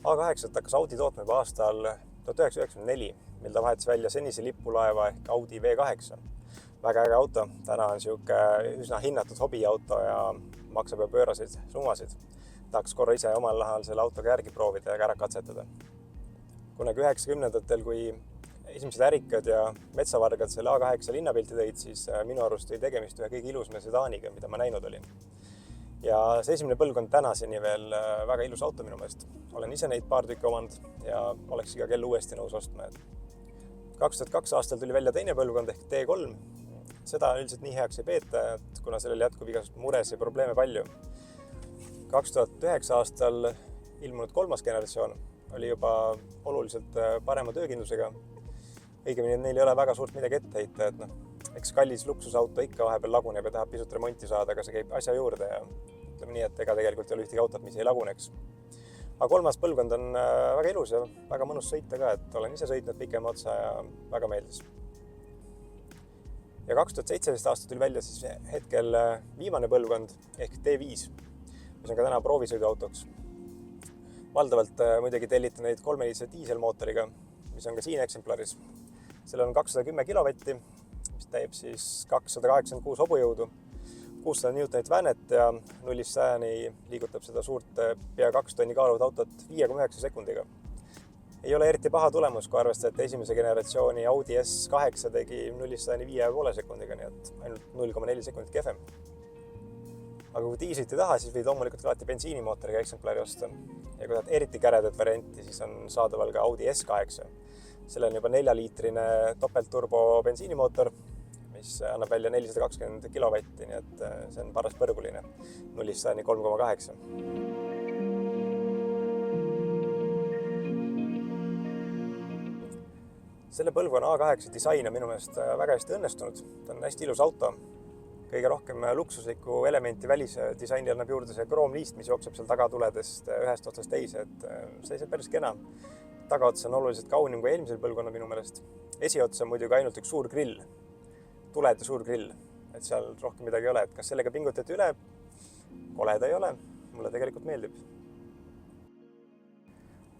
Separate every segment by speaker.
Speaker 1: A8 hakkas Audi tootma juba aastal 1994, mil ta vahetas välja senise lipulaeva ehk Audi V8. Väga äge auto, täna on üsna hinnatud hobiauto ja maksab juba pööraseid summasid. Tahaks korra ise omal nahal selle autoga järgi proovida ja ära katsetada. Kunagi 90-ndatel, kui esimesed ärikad ja metsavargad selle A8 linnapilti tõid, siis minu arust oli tegemist ühe kõige ilusama sedaaniga, mida ma näinud olin. Ja see esimene põlvkond tänaseni veel väga ilus auto minu meelest. Olen ise neid paar tükki omanud ja oleks iga kell uuesti nõus ostma. 2002 aastal tuli välja teine põlvkond ehk T3. Seda üldiselt nii heaks ei peeta, et kuna sellel jätkub igasugust mures ja probleeme palju. 2009 aastal ilmunud kolmas generatsioon oli juba oluliselt parema töökindlusega. Õigemini neil ei ole väga suurt midagi ette heita, et eks kallis luksusauto ikka vahepeal laguneb ja tahab pisut remonti saada, aga see käib asja juurde ja ütleme nii, et ega tegelikult ei ole ühtegi autot, mis ei laguneks. Aga kolmas põlvkond on väga ilus ja väga mõnus sõita ka, et olen ise sõitnud pikema otsa ja väga meeldis. Ja 2017 aastal tuli välja siis hetkel viimane põlvkond ehk T5, mis on ka täna proovisõiduautoks. Valdavalt muidugi tellite neid 3-liitrise diiselmootoriga, mis on ka siin eksemplaris. Seal on 210 kilovatti, mis teeb siis 286 hobujõudu, 600 newtonit väänet ja 0-100 liigutab seda suurt pea 2 tonni kaaluvat autot 5,9 sekundiga. Ei ole eriti paha tulemus, kui arvestada, et esimese generatsiooni Audi S8 tegi 0-100 5,5 sekundiga, nii et ainult 0,4 sekundit kehvem. Aga kui diislit ei taha, siis võid loomulikult alati bensiinimootoriga eksemplari osta. Ja kui tahad eriti käredat varianti, siis on saadaval ka Audi S8. Selle on juba 4-liitrine topeltturbo bensiinimootor, mis annab välja 420 kilovatti, nii et see on paras põrguline, 0-100 3,8. Selle põlvkonna A8 disain on minu meelest väga hästi õnnestunud. Ta on hästi ilus auto. Kõige rohkem luksuslikku elementi välisdisaini annab juurde see kroomliist, mis jookseb seal tagatuledest ühest otsast teise, et see on päris kena. Tagaots on oluliselt kaunim kui eelmisel põlvkonna minu meelest. Esiots on muidugi ainult üks suur grill, tuled ja suur grill, et seal rohkem midagi ei ole. Et kas sellega pingutati üle? Koleda ei ole, mulle tegelikult meeldib.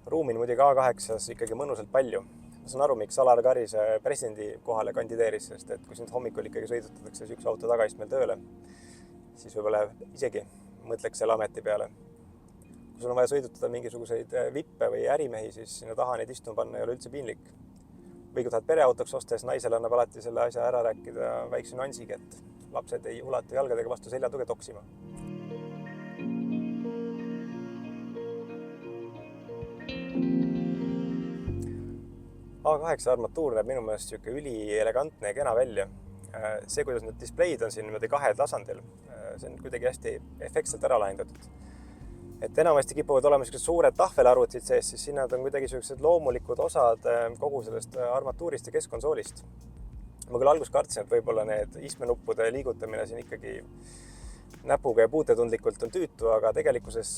Speaker 1: Ruumin muidugi A8-s ikkagi mõnusalt palju. Ma saan aru, miks Alar Karise presidendi kohale kandideeris, sest et kui sind hommikul ikkagi sõidutatakse üks auto tagaistmel tööle, siis võib-olla isegi mõtleks selle ameti peale. Kui sul on vaja sõidutada mingisuguseid vippe või ärimehi, siis sinna taha neid istuma panna ei ole üldse piinlik. Või kui tahad pereautoks ostes, naisele annab alati selle asja ära rääkida väikse nüansiga, et lapsed ei ulata jalgadega vastu seljatuge toksima. A8 armatuur näeb minu meelest ülielegantne ja kena välja. See, kuidas need displeid on siin kahe tasandil, see on kuidagi hästi efektselt ära lahendatud. Et enamasti kipuvad olema suured tahvelarvutid sees, siis siin nad on kuidagi loomulikud osad kogu sellest armatuurist ja keskkonsoolist. Ma küll alguses kartsin, et võib-olla need istmenuppude liigutamine siin ikkagi näpuga ja puutetundlikult on tüütu, aga tegelikkuses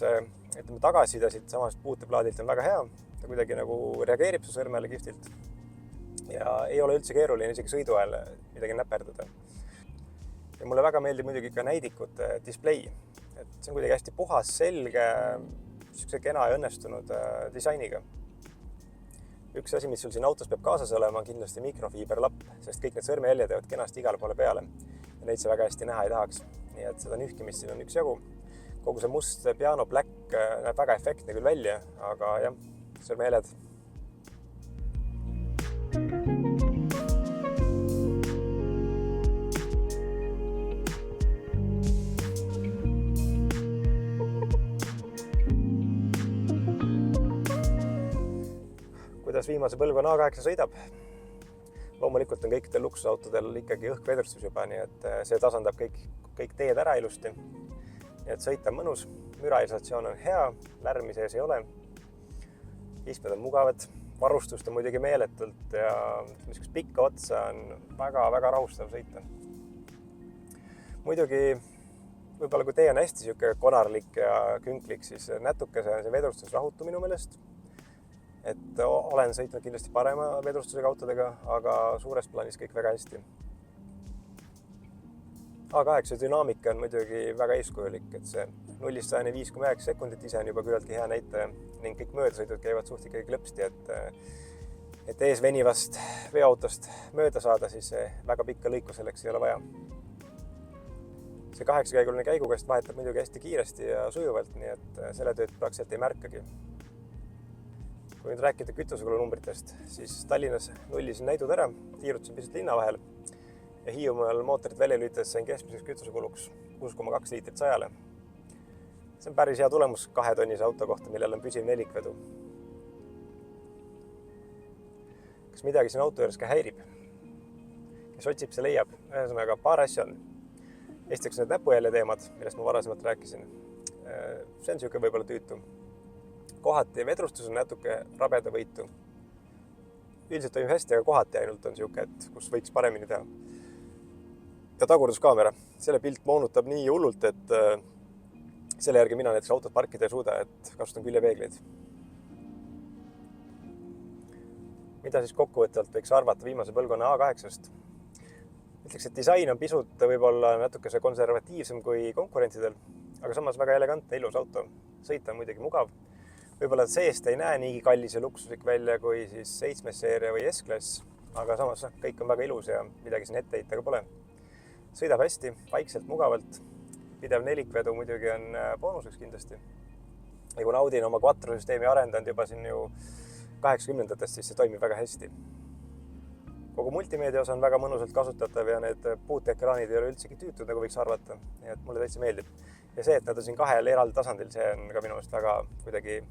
Speaker 1: tagasiside siit samast puuteplaadilt on väga hea. Ta kuidagi nagu reageerib su sõrmele kihvtilt ja ei ole üldse keeruline isegi sõidu ajal midagi näperdada. Ja mulle väga meeldib muidugi ka näidikute display. Et see on kuidagi hästi puhas, selge, kena ja õnnestunud disainiga. Üks asi, mis sul siin autos peab kaasas olema, on kindlasti mikrofiiberlapp, sest kõik need sõrmejäljed jäävad kenasti igale poole peale ja neid see väga hästi näha ei tahaks. Nii et seda nühkimist siin on üks jagu. Kogu see must piano black näeb väga efektne küll välja, aga jah, sõrmejäljed. Kuidas viimase põlvkonna A8 sõidab? Loomulikult on kõikidel luksusautodel ikkagi õhkvedrustus juba, nii et see tasandab kõik teed ära ilusti. Nii et sõita on mõnus, müraisolatsioon on hea, lärmi sees ei ole. Istmed on mugavad, varustust on muidugi meeletult ja pikka otsa on väga rahustav sõita. Muidugi, võib-olla kui tee on hästi konarlik ja künklik, siis natuke see vedrustus rahutu minu meelest. Et olen sõitnud kindlasti parema vedrustusega autodega, aga suures plaanis kõik väga hästi. A8 dünaamika on muidugi väga eeskujulik, et see 0-105,9 sekundit, ise on juba küllaltki hea näitaja ning kõik möödasõidud käivad suht ikkagi klõpsti, et ees venivast veoautost mööda saada, siis väga pikka lõiku selleks ei ole vaja. See 8-käiguline käigukast vahetab muidugi hästi kiiresti ja sujuvalt, nii et selle tööd praktiliselt ei märkagi. Kui nüüd rääkida kütusekulu numbritest, siis Tallinnas nullisin näidud ära, tiirutasin pisut linna vahel ja Hiiumaal mootorit välja lülitades sain keskmiseks kütusekuluks 6,2 liitrit 100-le. See on päris hea tulemus 2-tonnise auto kohta, millel on püsiv nelikvedu. Kas midagi siin auto juures ka häirib? Kes otsib, see leiab. Ühesõnaga, paar asja on. Esiteks need näpujälje teemad, millest ma varasemalt rääkisin. See on niisugune võib-olla tüütu. Kohati vedrustus on natuke rabedavõitu. Üldiselt toimib hästi, aga kohati ainult on niisugune, et kus võiks paremini teha. Ja tagurduskaamera. Selle pilt moonutab nii hullult, et selle järgi mina näiteks autot parkida ei suuda, et kasutan küljepeegleid. Mida siis kokkuvõtvalt võiks arvata viimase põlvkonna A8-st? Ütleks, et disain on pisut võib-olla natuke see konservatiivsem kui konkurentidel, aga samas väga elegantne, ilus auto. Sõita on muidugi mugav. Võib-olla seest ei näe nii kallis ja luksuslik välja kui siis 7. seeria või S-klass, aga samas kõik on väga ilus ja midagi siin ette heita ka pole. Sõidab hästi, vaikselt, mugavalt. Pidev nelikvedu muidugi on boonuseks kindlasti. Ja kui Audi on oma quattro-süsteemi arendanud juba siin ju 80-ndatest, siis see toimib väga hästi. Kogu multimeedia osa on väga mõnusalt kasutatav ja need puuteekraanid ei ole üldsegi tüütud, nagu võiks arvata. Nii et mulle täitsa meeldib. Ja see, et nad on siin kahel eraldi tasandil, see on ka minu meelest väga kuidagi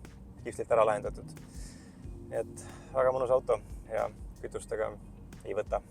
Speaker 1: kihvtilt ära lahendatud. Nii et väga mõnus auto ja kütustega ei võta.